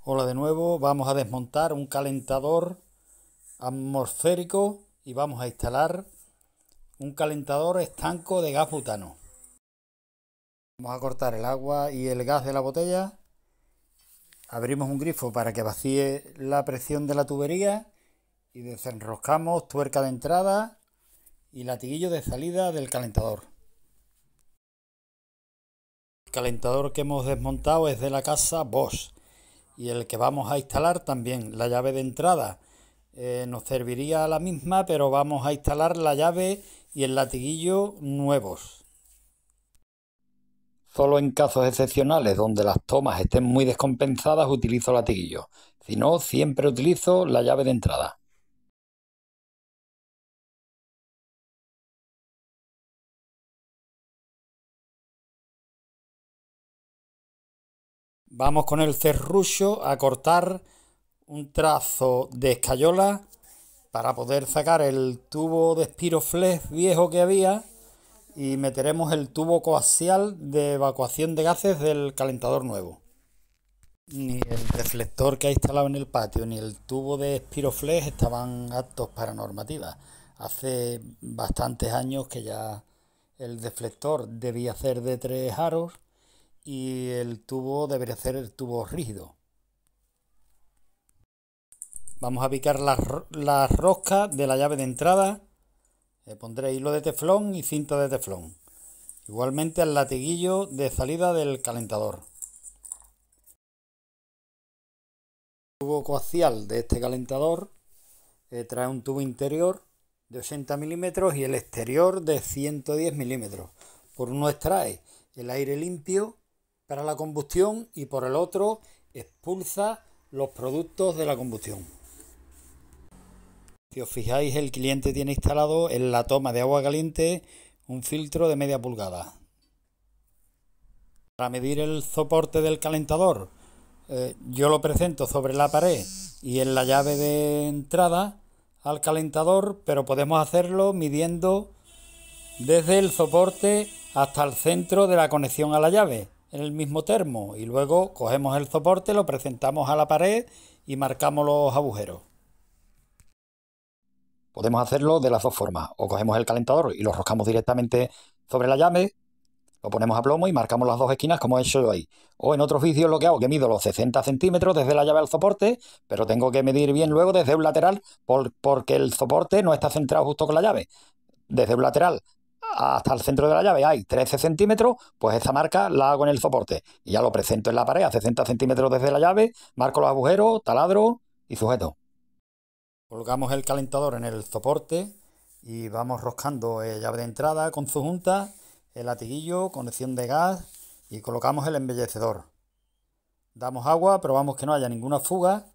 Hola de nuevo, vamos a desmontar un calentador atmosférico y vamos a instalar un calentador estanco de gas butano. Vamos a cortar el agua y el gas de la botella, abrimos un grifo para que vacíe la presión de la tubería y desenroscamos tuerca de entrada y latiguillo de salida del calentador. El calentador que hemos desmontado es de la casa Bosch y el que vamos a instalar también. La llave de entrada nos serviría la misma, pero vamos a instalar la llave y el latiguillo nuevos. Solo en casos excepcionales donde las tomas estén muy descompensadas utilizo latiguillo. Si no, siempre utilizo la llave de entrada. Vamos con el serrucho a cortar un trazo de escayola para poder sacar el tubo de Spiroflex viejo que había y meteremos el tubo coaxial de evacuación de gases del calentador nuevo. Ni el deflector que ha instalado en el patio ni el tubo de Spiroflex estaban aptos para normativa. Hace bastantes años que ya el deflector debía ser de 3 aros y el tubo debería ser el tubo rígido. Vamos a picar las roscas de la llave de entrada. Pondré hilo de teflón y cinta de teflón. Igualmente al latiguillo de salida del calentador. El tubo coaxial de este calentador trae un tubo interior de 80 milímetros y el exterior de 110 milímetros. Por uno extrae el aire limpio para la combustión y por el otro expulsa los productos de la combustión. Si os fijáis, el cliente tiene instalado en la toma de agua caliente un filtro de media pulgada. Para medir el soporte del calentador, yo lo presento sobre la pared y en la llave de entrada al calentador, pero podemos hacerlo midiendo desde el soporte hasta el centro de la conexión a la llave, en el mismo termo, y luego cogemos el soporte, lo presentamos a la pared y marcamos los agujeros. Podemos hacerlo de las dos formas, o cogemos el calentador y lo roscamos directamente sobre la llave, lo ponemos a plomo y marcamos las dos esquinas como he hecho yo ahí. O en otros vídeos lo que hago, que mido los 60 centímetros desde la llave al soporte, pero tengo que medir bien luego desde un lateral porque el soporte no está centrado justo con la llave. Desde un lateral hasta el centro de la llave hay 13 centímetros, pues esa marca la hago en el soporte. Y ya lo presento en la pared a 60 centímetros desde la llave, marco los agujeros, taladro y sujeto. Colocamos el calentador en el soporte y vamos roscando llave de entrada con su junta, el latiguillo, conexión de gas y colocamos el embellecedor. Damos agua, probamos que no haya ninguna fuga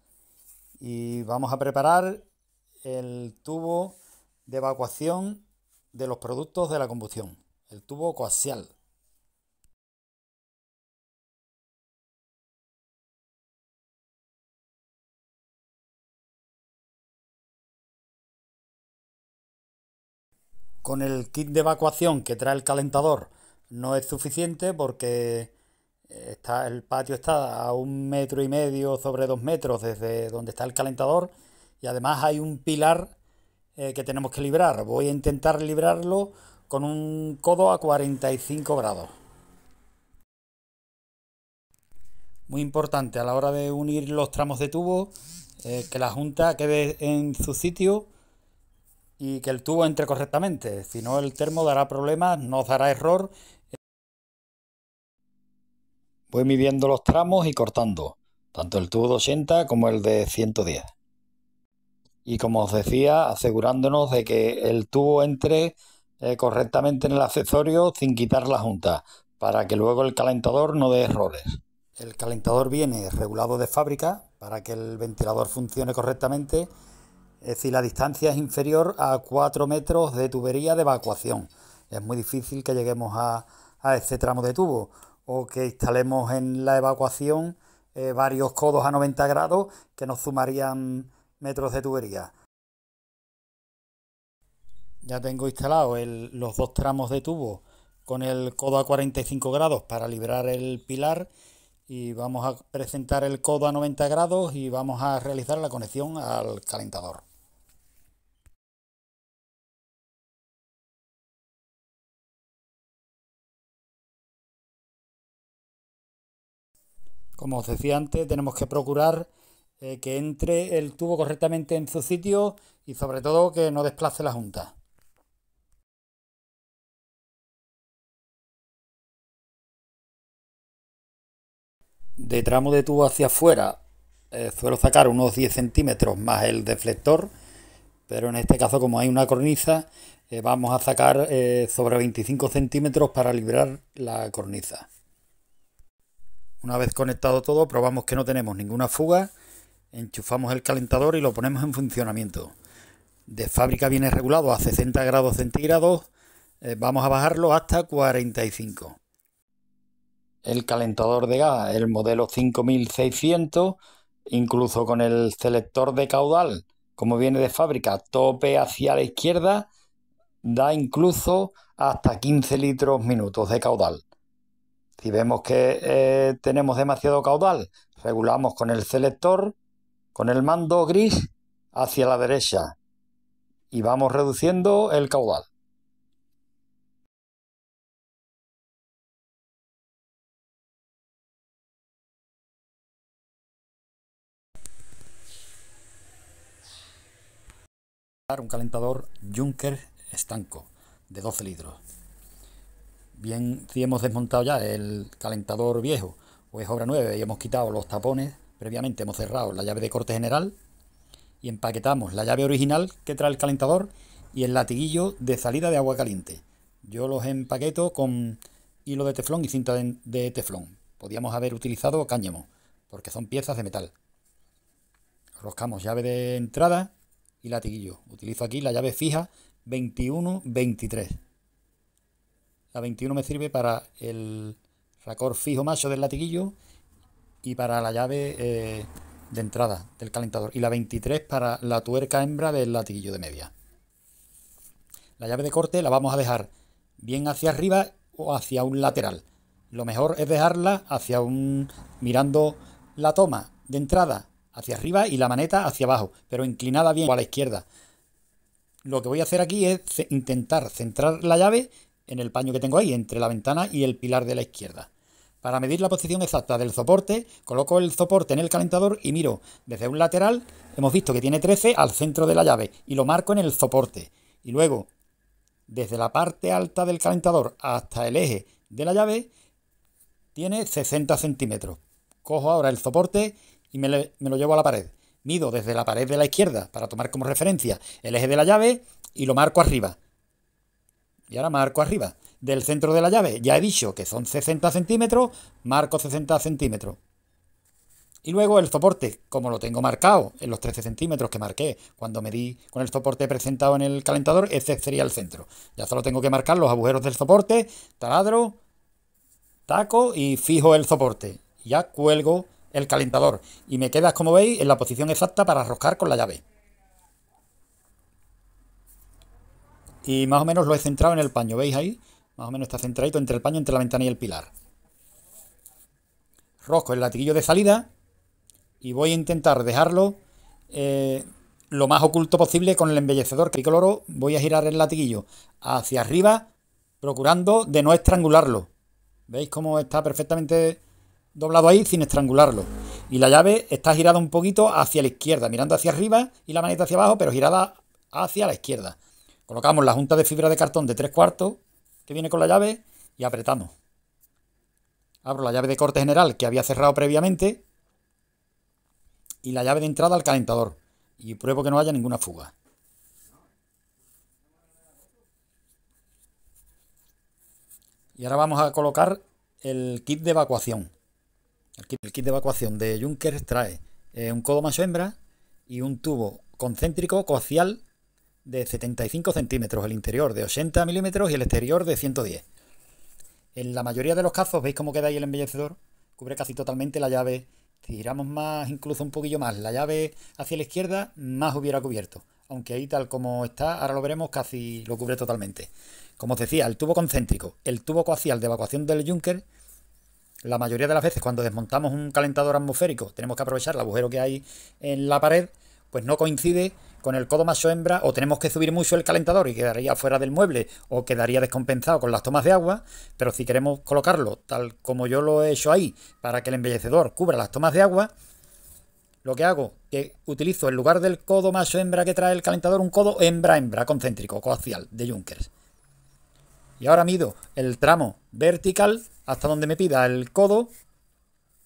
y vamos a preparar el tubo de evacuación de los productos de la combustión, el tubo coaxial. Con el kit de evacuación que trae el calentador no es suficiente porque el patio está a 1,5 metros sobre 2 metros desde donde está el calentador y además hay un pilar que tenemos que librar. Voy a intentar librarlo con un codo a 45 grados. Muy importante a la hora de unir los tramos de tubo, que la junta quede en su sitio y que el tubo entre correctamente. Si no, el termo dará problemas, nos dará error. Voy midiendo los tramos y cortando, tanto el tubo de 80 como el de 110. Y como os decía, asegurándonos de que el tubo entre correctamente en el accesorio sin quitar la junta, para que luego el calentador no dé errores. El calentador viene regulado de fábrica para que el ventilador funcione correctamente. Si la distancia es inferior a 4 metros de tubería de evacuación, es muy difícil que lleguemos a este tramo de tubo o que instalemos en la evacuación varios codos a 90 grados que nos sumarían metros de tubería. Ya tengo instalado los dos tramos de tubo con el codo a 45 grados para librar el pilar y vamos a presentar el codo a 90 grados y vamos a realizar la conexión al calentador. Como os decía antes, tenemos que procurar que entre el tubo correctamente en su sitio y sobre todo que no desplace la junta. De tramo de tubo hacia afuera suelo sacar unos 10 centímetros más el deflector, pero en este caso, como hay una cornisa, vamos a sacar sobre 25 centímetros para librar la cornisa. Una vez conectado todo, probamos que no tenemos ninguna fuga, enchufamos el calentador y lo ponemos en funcionamiento. De fábrica viene regulado a 60 grados centígrados, vamos a bajarlo hasta 45. El calentador de gas, el modelo 5600, incluso con el selector de caudal, como viene de fábrica, tope hacia la izquierda, da incluso hasta 15 litros minutos de caudal. Si vemos que tenemos demasiado caudal, regulamos con el selector, con el mando gris, hacia la derecha y vamos reduciendo el caudal. Un calentador Junker estanco de 12 litros. Bien, si hemos desmontado ya el calentador viejo o es obra nueva y hemos quitado los tapones, previamente hemos cerrado la llave de corte general y empaquetamos la llave original que trae el calentador y el latiguillo de salida de agua caliente. Yo los empaqueto con hilo de teflón y cinta de teflón. Podíamos haber utilizado cáñamo porque son piezas de metal. Roscamos llave de entrada y latiguillo. Utilizo aquí la llave fija 21-23. La 21 me sirve para el racor fijo macho del latiguillo y para la llave de entrada del calentador. Y la 23 para la tuerca hembra del latiguillo de media. La llave de corte la vamos a dejar bien hacia arriba o hacia un lateral. Lo mejor es dejarla hacia mirando la toma de entrada hacia arriba y la maneta hacia abajo, pero inclinada bien a la izquierda. Lo que voy a hacer aquí es intentar centrar la llave en el paño que tengo ahí, entre la ventana y el pilar de la izquierda. Para medir la posición exacta del soporte, coloco el soporte en el calentador y miro desde un lateral, hemos visto que tiene 13 al centro de la llave y lo marco en el soporte. Y luego, desde la parte alta del calentador hasta el eje de la llave, tiene 60 centímetros. Cojo ahora el soporte y me lo llevo a la pared. Mido desde la pared de la izquierda para tomar como referencia el eje de la llave y lo marco arriba. Y ahora marco arriba. Del centro de la llave ya he dicho que son 60 centímetros, marco 60 centímetros. Y luego el soporte, como lo tengo marcado en los 13 centímetros que marqué cuando medí con el soporte presentado en el calentador, ese sería el centro. Ya solo tengo que marcar los agujeros del soporte, taladro, taco y fijo el soporte. Ya cuelgo el calentador y me quedas, como veis, en la posición exacta para roscar con la llave. Y más o menos lo he centrado en el paño, ¿veis ahí? Más o menos está centradito entre el paño, entre la ventana y el pilar. Rosco el latiguillo de salida y voy a intentar dejarlo lo más oculto posible con el embellecedor tricoloro. Voy a girar el latiguillo hacia arriba, procurando de no estrangularlo. ¿Veis cómo está perfectamente doblado ahí sin estrangularlo? Y la llave está girada un poquito hacia la izquierda, mirando hacia arriba y la maneta hacia abajo, pero girada hacia la izquierda. Colocamos la junta de fibra de cartón de 3/4 que viene con la llave y apretamos. Abro la llave de corte general que había cerrado previamente y la llave de entrada al calentador y pruebo que no haya ninguna fuga. Y ahora vamos a colocar el kit de evacuación. El kit de evacuación de Junker trae un codo macho hembra y un tubo concéntrico coaxial de 75 centímetros, el interior de 80 milímetros y el exterior de 110. En la mayoría de los casos, veis cómo queda ahí el embellecedor, cubre casi totalmente la llave. Si giramos más, incluso un poquillo más, la llave hacia la izquierda, más hubiera cubierto. Aunque ahí tal como está, ahora lo veremos, casi lo cubre totalmente. Como os decía, el tubo concéntrico, el tubo coaxial de evacuación del Junker, la mayoría de las veces cuando desmontamos un calentador atmosférico tenemos que aprovechar el agujero que hay en la pared, pues no coincide con el codo macho-hembra, o tenemos que subir mucho el calentador y quedaría fuera del mueble, o quedaría descompensado con las tomas de agua. Pero si queremos colocarlo tal como yo lo he hecho ahí, para que el embellecedor cubra las tomas de agua, lo que hago es que utilizo en lugar del codo macho-hembra que trae el calentador, un codo hembra-hembra concéntrico, coaxial, de Junkers. Y ahora mido el tramo vertical hasta donde me pida el codo,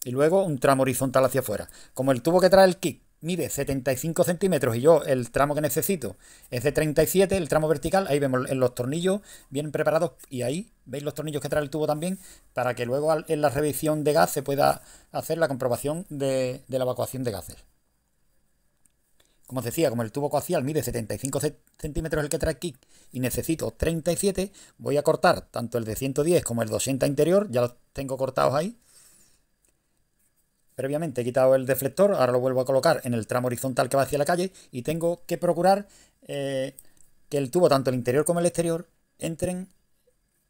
y luego un tramo horizontal hacia afuera. Como el tubo que trae el kit mide 75 centímetros y yo el tramo que necesito es de 37, el tramo vertical, ahí vemos en los tornillos bien preparados, y ahí veis los tornillos que trae el tubo también, para que luego en la revisión de gas se pueda hacer la comprobación de la evacuación de gases. Como os decía, como el tubo coaxial mide 75 centímetros el que trae Kick y necesito 37, voy a cortar tanto el de 110 como el de 80 interior, ya los tengo cortados ahí. Previamente he quitado el deflector, ahora lo vuelvo a colocar en el tramo horizontal que va hacia la calle, y tengo que procurar que el tubo, tanto el interior como el exterior, entren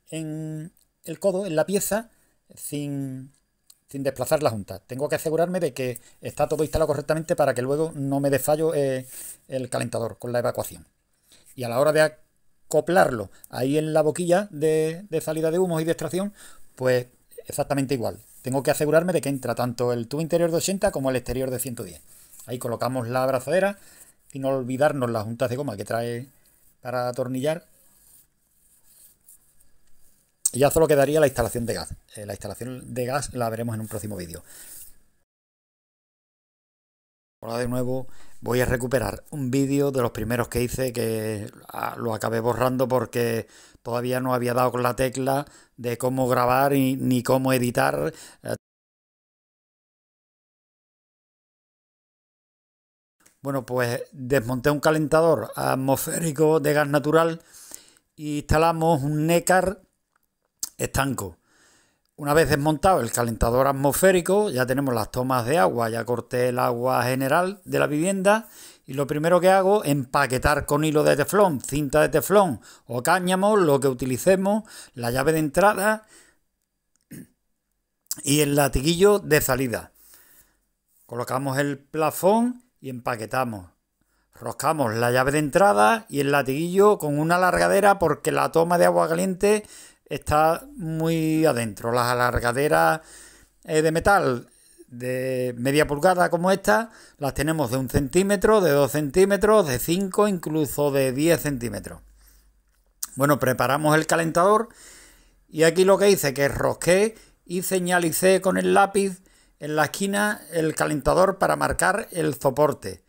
en el codo, en la pieza, sin desplazar la junta. Tengo que asegurarme de que está todo instalado correctamente para que luego no me dé fallo el calentador con la evacuación. Y a la hora de acoplarlo ahí en la boquilla de salida de humos y de extracción, pues exactamente igual. Tengo que asegurarme de que entra tanto el tubo interior de 80 como el exterior de 110. Ahí colocamos la abrazadera, sin olvidarnos las juntas de goma que trae para atornillar. Y ya solo quedaría la instalación de gas. La instalación de gas la veremos en un próximo vídeo. Ahora de nuevo voy a recuperar un vídeo de los primeros que hice, que lo acabé borrando porque todavía no había dado con la tecla de cómo grabar ni cómo editar. Bueno, pues desmonté un calentador atmosférico de gas natural e instalamos un Neckar estanco. Una vez desmontado el calentador atmosférico, ya tenemos las tomas de agua, ya corté el agua general de la vivienda, y lo primero que hago es empaquetar con hilo de teflón, cinta de teflón o cáñamo, lo que utilicemos, la llave de entrada y el latiguillo de salida. Colocamos el plafón y empaquetamos. Roscamos la llave de entrada y el latiguillo con una alargadera, porque la toma de agua caliente está muy adentro. Las alargaderas de metal de media pulgada como esta las tenemos de 1 centímetro, de 2 centímetros, de 5, incluso de 10 centímetros. Bueno, preparamos el calentador, y aquí lo que hice que rosqué y señalicé con el lápiz en la esquina el calentador para marcar el soporte.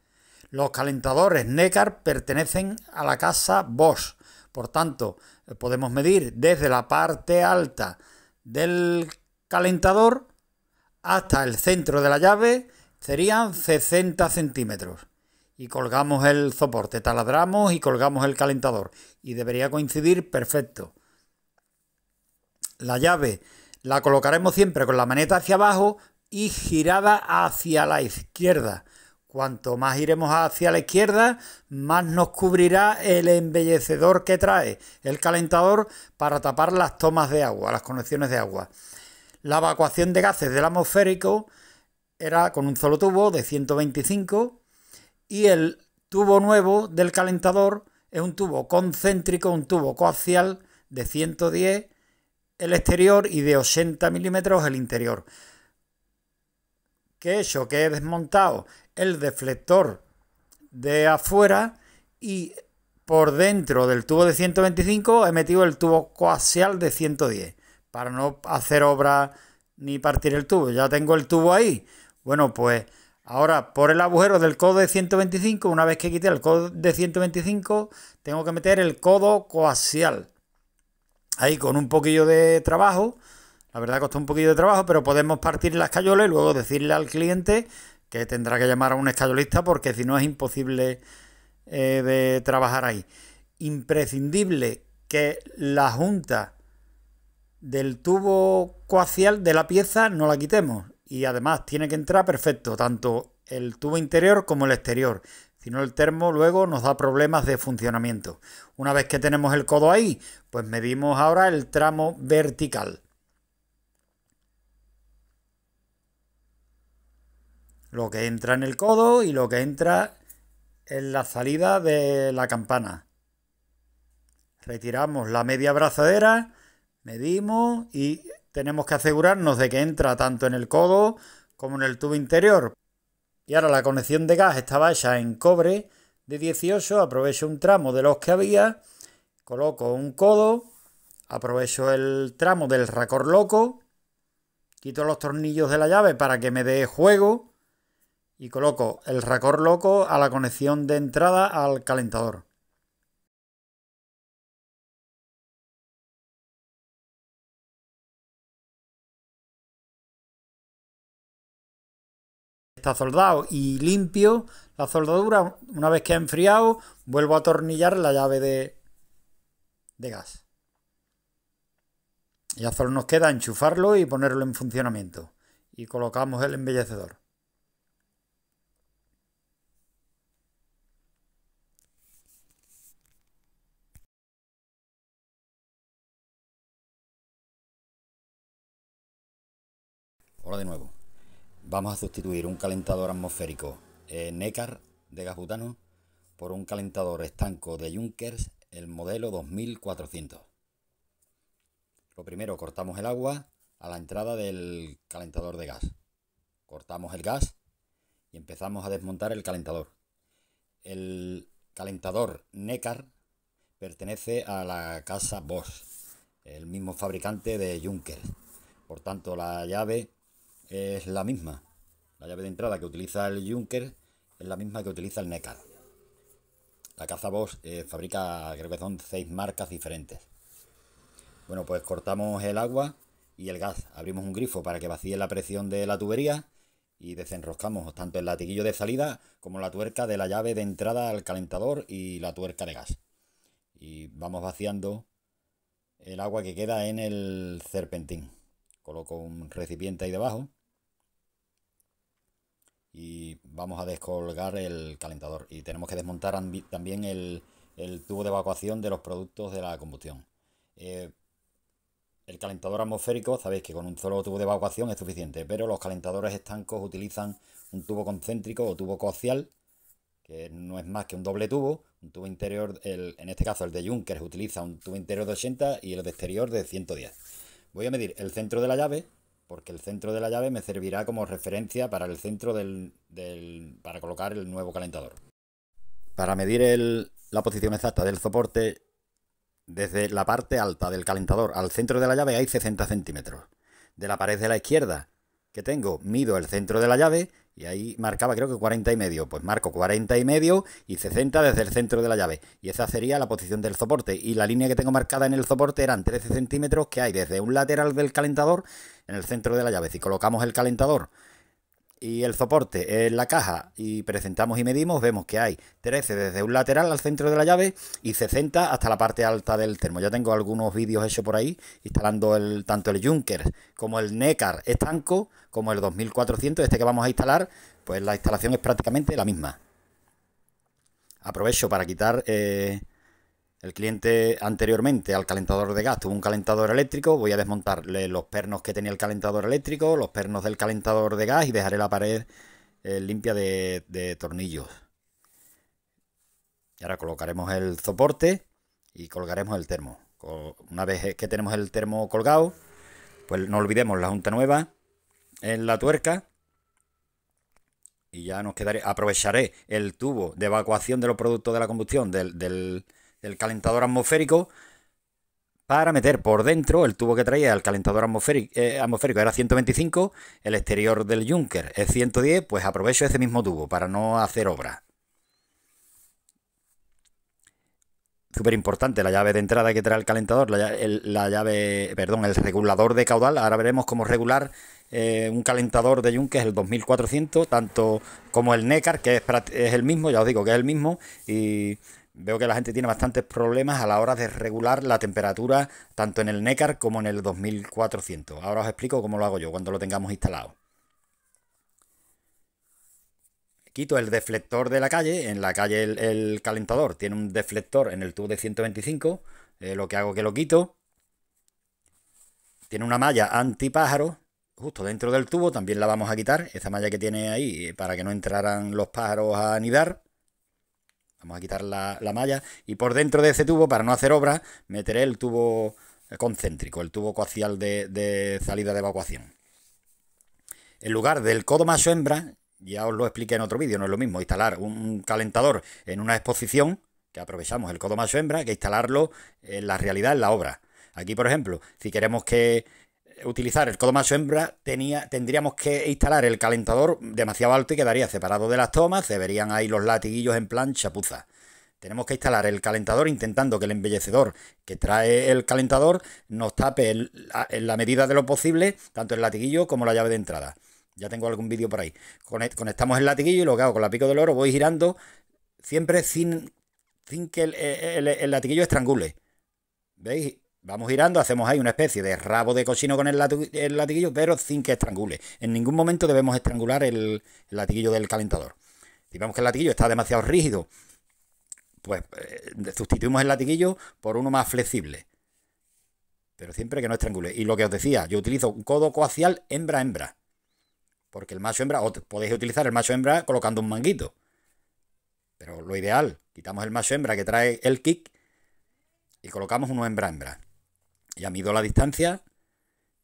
Los calentadores Neckar pertenecen a la casa Bosch, por tanto podemos medir desde la parte alta del calentador hasta el centro de la llave, serían 60 centímetros. Y colgamos el soporte, taladramos y colgamos el calentador, y debería coincidir perfecto. La llave la colocaremos siempre con la maneta hacia abajo y girada hacia la izquierda. Cuanto más iremos hacia la izquierda, más nos cubrirá el embellecedor que trae el calentador para tapar las tomas de agua, las conexiones de agua. La evacuación de gases del atmosférico era con un solo tubo de 125, y el tubo nuevo del calentador es un tubo concéntrico, un tubo coaxial de 110 el exterior y de 80 milímetros el interior. ¿Qué he hecho? Que he desmontado el deflector de afuera, y por dentro del tubo de 125 he metido el tubo coaxial de 110 para no hacer obra ni partir el tubo. Ya tengo el tubo ahí. Bueno, pues ahora por el agujero del codo de 125, una vez que quité el codo de 125, tengo que meter el codo coaxial. Ahí con un poquillo de trabajo. La verdad costó un poquillo de trabajo, pero podemos partir la escayola y luego decirle al cliente que tendrá que llamar a un escayolista, porque si no es imposible de trabajar ahí. Imprescindible que la junta del tubo coaxial de la pieza no la quitemos, y además tiene que entrar perfecto tanto el tubo interior como el exterior. Si no, el termo luego nos da problemas de funcionamiento. Una vez que tenemos el codo ahí, pues medimos ahora el tramo vertical. lo que entra en el codo y lo que entra en la salida de la campana. Retiramos la media brazadera, medimos y tenemos que asegurarnos de que entra tanto en el codo como en el tubo interior. Y ahora la conexión de gas estaba hecha en cobre de 18, aprovecho un tramo de los que había, coloco un codo, aprovecho el tramo del racor loco, quito los tornillos de la llave para que me dé juego y coloco el racor loco a la conexión de entrada al calentador. Está soldado y limpio la soldadura. Una vez que ha enfriado, vuelvo a atornillar la llave de gas. Ya solo nos queda enchufarlo y ponerlo en funcionamiento. Y colocamos el embellecedor. Hola de nuevo. Vamos a sustituir un calentador atmosférico Neckar de gas butano por un calentador estanco de Junkers, el modelo 2400. Lo primero, cortamos el agua a la entrada del calentador de gas. Cortamos el gas y empezamos a desmontar el calentador. El calentador Neckar pertenece a la casa Bosch, el mismo fabricante de Junkers. Por tanto, la llave es la misma. La llave de entrada que utiliza el Junker es la misma que utiliza el Neckar. La casa Bosch fabrica, creo que son 6 marcas diferentes. Bueno, pues cortamos el agua y el gas. Abrimos un grifo para que vacíe la presión de la tubería y desenroscamos tanto el latiguillo de salida como la tuerca de la llave de entrada al calentador y la tuerca de gas. Y vamos vaciando el agua que queda en el serpentín. Coloco un recipiente ahí debajo y vamos a descolgar el calentador. Y tenemos que desmontar también el tubo de evacuación de los productos de la combustión. El calentador atmosférico, sabéis que con un solo tubo de evacuación es suficiente, pero los calentadores estancos utilizan un tubo concéntrico o tubo coaxial, que no es más que un doble tubo, un tubo interior, en este caso el de Junkers utiliza un tubo interior de 80 y el de exterior de 110. Voy a medir el centro de la llave, porque el centro de la llave me servirá como referencia para el centro para colocar el nuevo calentador. Para medir la posición exacta del soporte, desde la parte alta del calentador al centro de la llave hay 60 centímetros. De la pared de la izquierda que tengo, mido el centro de la llave y ahí marcaba creo que 40 y medio. Pues marco 40 y medio y 60 desde el centro de la llave. Y esa sería la posición del soporte. Y la línea que tengo marcada en el soporte eran 13 centímetros que hay desde un lateral del calentador en el centro de la llave. Si colocamos el calentador y el soporte en la caja y presentamos y medimos, vemos que hay 13 desde un lateral al centro de la llave y 60 hasta la parte alta del termo. Ya tengo algunos vídeos hechos por ahí instalando tanto el Junkers como el Neckar estanco como el 2400, este que vamos a instalar. Pues la instalación es prácticamente la misma. Aprovecho para quitar el cliente anteriormente al calentador de gas tuvo un calentador eléctrico. Voy a desmontarle los pernos que tenía el calentador eléctrico, los pernos del calentador de gas y dejaré la pared limpia de tornillos. Y ahora colocaremos el soporte y colgaremos el termo. Una vez que tenemos el termo colgado, pues no olvidemos la junta nueva en la tuerca. Y ya nos quedaré. Aprovecharé el tubo de evacuación de los productos de la combustión del calentador atmosférico para meter por dentro el tubo que traía el calentador atmosférico era 125, el exterior del Junker es 110, pues aprovecho ese mismo tubo para no hacer obra. Súper importante la llave de entrada que trae el calentador, el regulador de caudal. Ahora veremos cómo regular un calentador de Junker, el 2400, tanto como el Neckar, que es el mismo, ya os digo que es el mismo, y veo que la gente tiene bastantes problemas a la hora de regular la temperatura tanto en el Neckar como en el 2400. Ahora os explico cómo lo hago yo cuando lo tengamos instalado. Quito el deflector de la calle. En la calle el calentador tiene un deflector en el tubo de 125. Lo que hago es que lo quito. Tiene una malla antipájaro justo dentro del tubo también la vamos a quitar, esa malla que tiene ahí, para que no entraran los pájaros a anidar. Vamos a quitar la malla y por dentro de ese tubo, para no hacer obra, meteré el tubo concéntrico, el tubo coaxial de salida de evacuación. En lugar del codo macho hembra, ya os lo expliqué en otro vídeo, no es lo mismo instalar un calentador en una exposición, que aprovechamos el codo macho hembra, que instalarlo en la realidad, en la obra. Aquí, por ejemplo, si queremos que utilizar el codo macho hembra, tendríamos que instalar el calentador demasiado alto y quedaría separado de las tomas, se verían ahí los latiguillos en plan chapuza. Tenemos que instalar el calentador intentando que el embellecedor que trae el calentador nos tape en la medida de lo posible tanto el latiguillo como la llave de entrada. Ya tengo algún vídeo por ahí. Conectamos el latiguillo y lo que hago con la pico del oro, voy girando siempre sin que el latiguillo estrangule. ¿Veis? Vamos girando, hacemos ahí una especie de rabo de cochino con el latiguillo, pero sin que estrangule. En ningún momento debemos estrangular el latiguillo del calentador. Si vemos que el latiguillo está demasiado rígido, pues sustituimos el latiguillo por uno más flexible. Pero siempre que no estrangule. Y lo que os decía, yo utilizo un codo coaxial hembra-hembra. Porque el macho hembra, o podéis utilizar el macho hembra colocando un manguito. Pero lo ideal, quitamos el macho hembra que trae el kick y colocamos uno hembra-hembra. Ya mido la distancia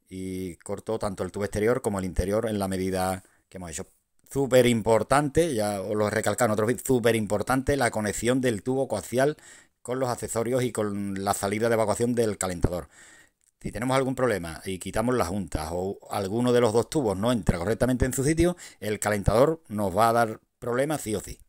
y corto tanto el tubo exterior como el interior en la medida que hemos hecho. Súper importante, ya os lo he recalcado en otros vídeos, súper importante la conexión del tubo coaxial con los accesorios y con la salida de evacuación del calentador. Si tenemos algún problema y quitamos las juntas o alguno de los dos tubos no entra correctamente en su sitio, el calentador nos va a dar problemas sí o sí.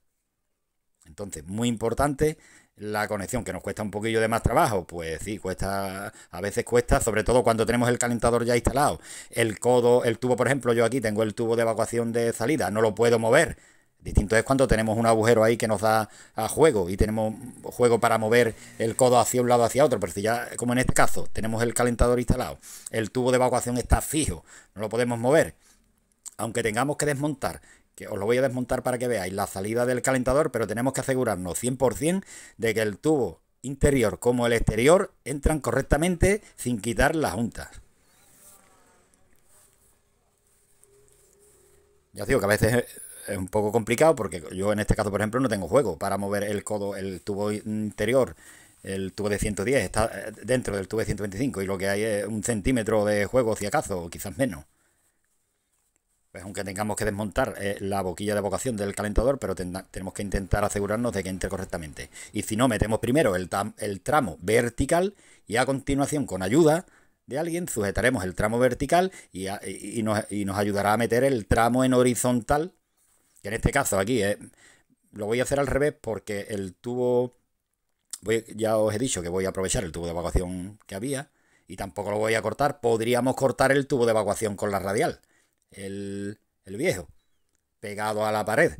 Entonces, muy importante la conexión, que nos cuesta un poquillo de más trabajo. Pues sí, cuesta, a veces cuesta, sobre todo cuando tenemos el calentador ya instalado. El tubo, por ejemplo, yo aquí tengo el tubo de evacuación de salida, no lo puedo mover. Distinto es cuando tenemos un agujero ahí que nos da a juego y tenemos juego para mover el codo hacia un lado hacia otro. Pero si ya, como en este caso, tenemos el calentador instalado, el tubo de evacuación está fijo, no lo podemos mover. Aunque tengamos que desmontar, que os lo voy a desmontar para que veáis la salida del calentador, pero tenemos que asegurarnos 100% de que el tubo interior como el exterior entran correctamente sin quitar las juntas. Ya os digo que a veces es un poco complicado porque yo en este caso, por ejemplo, no tengo juego para mover el codo, el tubo interior. El tubo de 110 está dentro del tubo de 125 y lo que hay es 1 centímetro de juego, si acaso, o quizás menos. Pues aunque tengamos que desmontar la boquilla de evacuación del calentador, pero tenemos que intentar asegurarnos de que entre correctamente. Y si no, metemos primero el tramo vertical y a continuación, con ayuda de alguien, sujetaremos el tramo vertical y nos ayudará a meter el tramo en horizontal, que en este caso aquí lo voy a hacer al revés porque el tubo, ya os he dicho que voy a aprovechar el tubo de evacuación que había y tampoco lo voy a cortar. Podríamos cortar el tubo de evacuación con la radial. El viejo, pegado a la pared.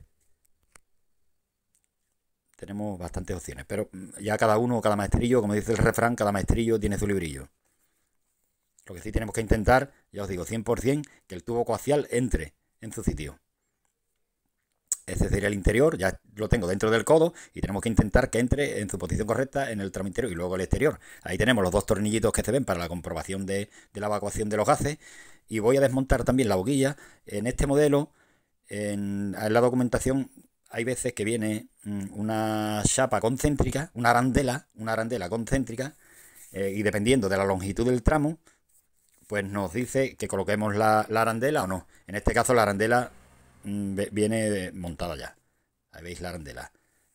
Tenemos bastantes opciones, pero ya cada maestrillo, como dice el refrán, cada maestrillo tiene su librillo. Lo que sí tenemos que intentar, ya os digo, 100% que el tubo coaxial entre en su sitio. Ese sería el interior, ya lo tengo dentro del codo y tenemos que intentar que entre en su posición correcta en el tramo interior y luego el exterior. Ahí tenemos los dos tornillitos que se ven para la comprobación de la evacuación de los gases. Y voy a desmontar también la boquilla. En este modelo, en la documentación, hay veces que viene una chapa concéntrica, una arandela concéntrica, y dependiendo de la longitud del tramo, pues nos dice que coloquemos la arandela o no. En este caso la arandela viene montada ya. Ahí veis la arandela.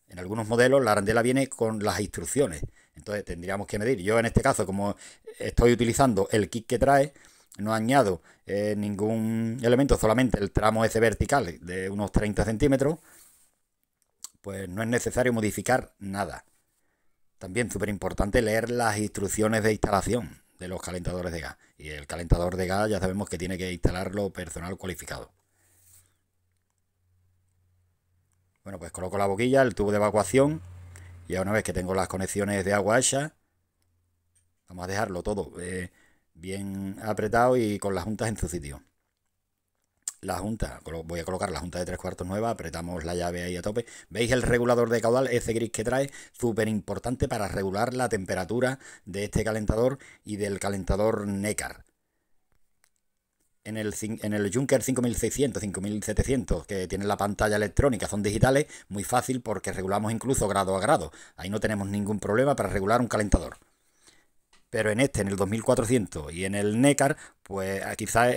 En algunos modelos la arandela viene con las instrucciones. Entonces tendríamos que medir. Yo en este caso, como estoy utilizando el kit que trae, no añado ningún elemento, solamente el tramo ese vertical de unos 30 centímetros, pues no es necesario modificar nada. También súper importante leer las instrucciones de instalación de los calentadores de gas. Y el calentador de gas ya sabemos que tiene que instalarlo personal cualificado. Bueno, pues coloco la boquilla, el tubo de evacuación y una vez que tengo las conexiones de agua hechas, vamos a dejarlo todo bien apretado y con las juntas en su sitio. La junta, voy a colocar la junta de 3/4 nueva, apretamos la llave ahí a tope. ¿Veis el regulador de caudal, ese gris que trae? Súper importante para regular la temperatura de este calentador y del calentador Neckar. en el Junker 5600, 5700, que tienen la pantalla electrónica, son digitales, muy fácil porque regulamos incluso grado a grado. Ahí no tenemos ningún problema para regular un calentador. Pero en el 2400 y en el Necar, pues quizás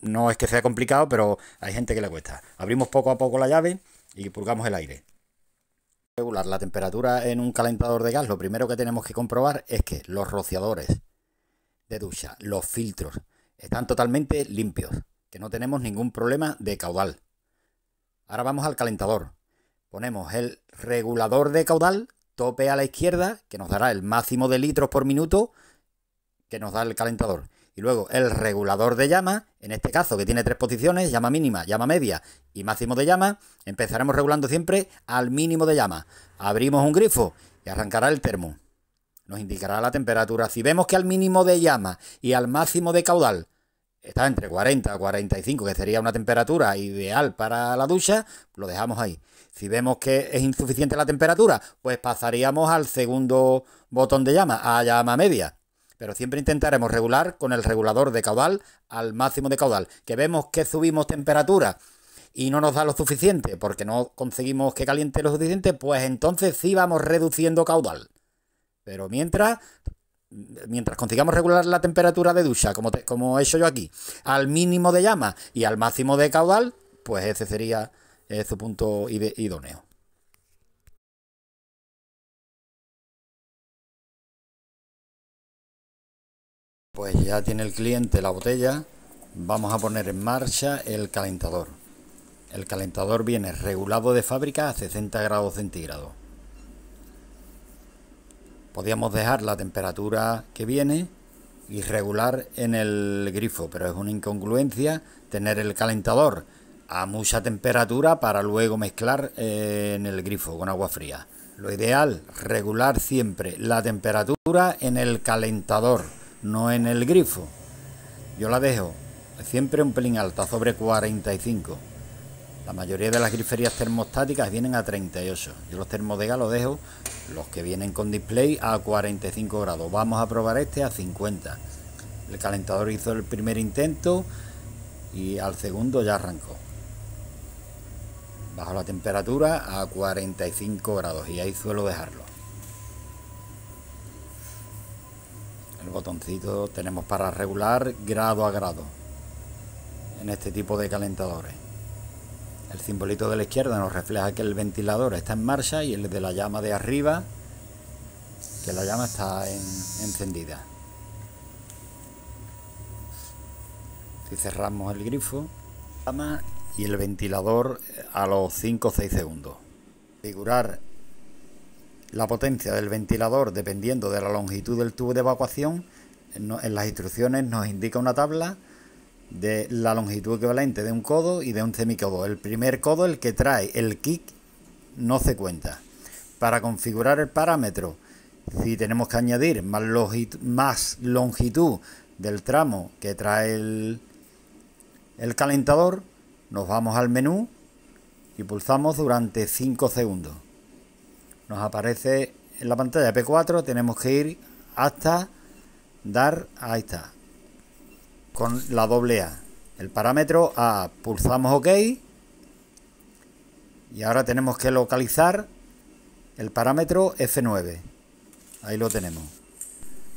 no es que sea complicado, pero hay gente que le cuesta. Abrimos poco a poco la llave y purgamos el aire. Regular la temperatura en un calentador de gas, lo primero que tenemos que comprobar es que los rociadores de ducha, los filtros, están totalmente limpios, que no tenemos ningún problema de caudal. Ahora vamos al calentador. Ponemos el regulador de caudal, tope a la izquierda, que nos dará el máximo de litros por minuto que nos da el calentador. Y luego el regulador de llama, en este caso que tiene 3 posiciones, llama mínima, llama media y máximo de llama, empezaremos regulando siempre al mínimo de llama. Abrimos un grifo y arrancará el termo. Nos indicará la temperatura. Si vemos que al mínimo de llama y al máximo de caudal está entre 40 a 45, que sería una temperatura ideal para la ducha, lo dejamos ahí. Si vemos que es insuficiente la temperatura, pues pasaríamos al segundo botón de llama, a llama media. Pero siempre intentaremos regular con el regulador de caudal al máximo de caudal. Que vemos que subimos temperatura y no nos da lo suficiente porque no conseguimos que caliente lo suficiente, pues entonces sí vamos reduciendo caudal. Pero mientras consigamos regular la temperatura de ducha, como he hecho yo aquí, al mínimo de llama y al máximo de caudal, pues ese sería su punto idóneo. Pues ya tiene el cliente la botella, vamos a poner en marcha el calentador. El calentador viene regulado de fábrica a 60 grados centígrados. Podríamos dejar la temperatura que viene y regular en el grifo, pero es una incongruencia tener el calentador a mucha temperatura para luego mezclar en el grifo con agua fría. Lo ideal, regular siempre la temperatura en el calentador, no en el grifo. Yo la dejo siempre un pelín alta, sobre 45. La mayoría de las griferías termostáticas vienen a 38. Yo los termos de gas los dejo, los que vienen con display, a 45 grados. Vamos a probar este a 50. El calentador hizo el primer intento y al segundo ya arrancó. Bajo la temperatura a 45 grados y ahí suelo dejarlo. El botoncito tenemos para regular grado a grado en este tipo de calentadores. El simbolito de la izquierda nos refleja que el ventilador está en marcha y el de la llama de arriba, que la llama está encendida. Si cerramos el grifo, llama y el ventilador a los 5 o 6 segundos. Configurar la potencia del ventilador dependiendo de la longitud del tubo de evacuación. En las instrucciones nos indica una tabla de la longitud equivalente de un codo y de un semicodo. El primer codo, el que trae el kick, no se cuenta. Para configurar el parámetro, si tenemos que añadir más longitud del tramo que trae el calentador, nos vamos al menú y pulsamos durante 5 segundos. Nos aparece en la pantalla P4, tenemos que ir hasta dar, ahí está, con la doble A. El parámetro A, pulsamos OK y ahora tenemos que localizar el parámetro F9. Ahí lo tenemos.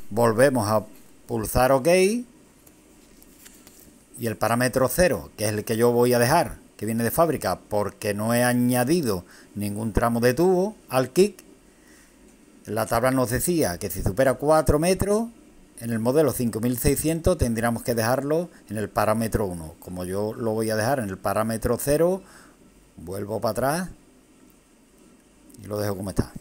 Volvemos a pulsar OK y el parámetro 0, que es el que yo voy a dejar, que viene de fábrica, porque no he añadido ningún tramo de tubo al kick. La tabla nos decía que si supera 4 metros, en el modelo 5600 tendríamos que dejarlo en el parámetro 1. Como yo lo voy a dejar en el parámetro 0, vuelvo para atrás y lo dejo como está.